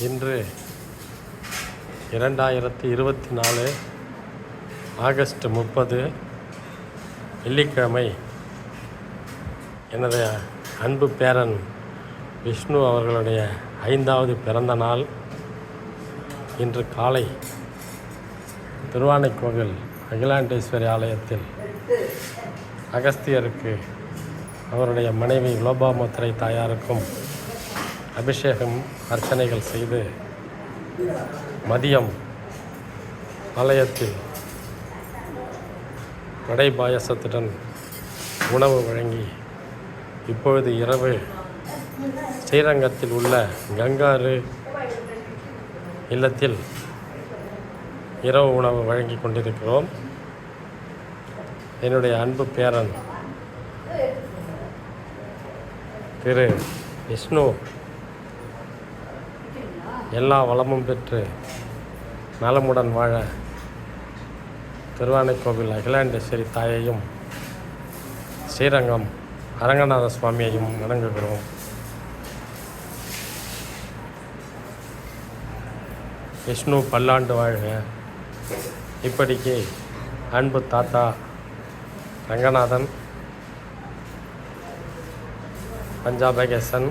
இன்று 2024 ஆகஸ்ட் 30 வெள்ளிக்கிழமை எனது அன்பு பேரன் விஷ்ணு அவர்களுடைய 5வது பிறந்த நாள். இன்று காலை திருவானைக்கோவில் அகிலாண்டேஸ்வரி ஆலயத்தில் அகஸ்தியருக்கு அவருடைய மனைவி லோபாமுத்திரை தாயாருக்கும் அபிஷேகம் அர்ச்சனைகள் செய்து மதியம் ஆலயத்தில் வடை பாயசத்துடன் உணவு வழங்கி இப்பொழுது இரவு ஸ்ரீரங்கத்தில் உள்ள கங்காரு இல்லத்தில் இரவு உணவு வழங்கி கொண்டிருக்கிறோம். என்னுடைய அன்பு பேரன் திரு விஷ்ணு எல்லா வளமும் பெற்று நலமுடன் வாழ திருவானைக்கோவில் அகிலாண்டேஸ்வரி தாயையும் ஸ்ரீரங்கம் அரங்கநாத சுவாமியையும் வணங்குகிறோம். விஷ்ணு பல்லாண்டு வாழ்க. இப்படிக்கு அன்பு தாத்தா ரங்கநாதன், பஞ்சாபகேசன்,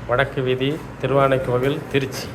வடக்கு வீதி, திருவானைக்கோவில், திருச்சி.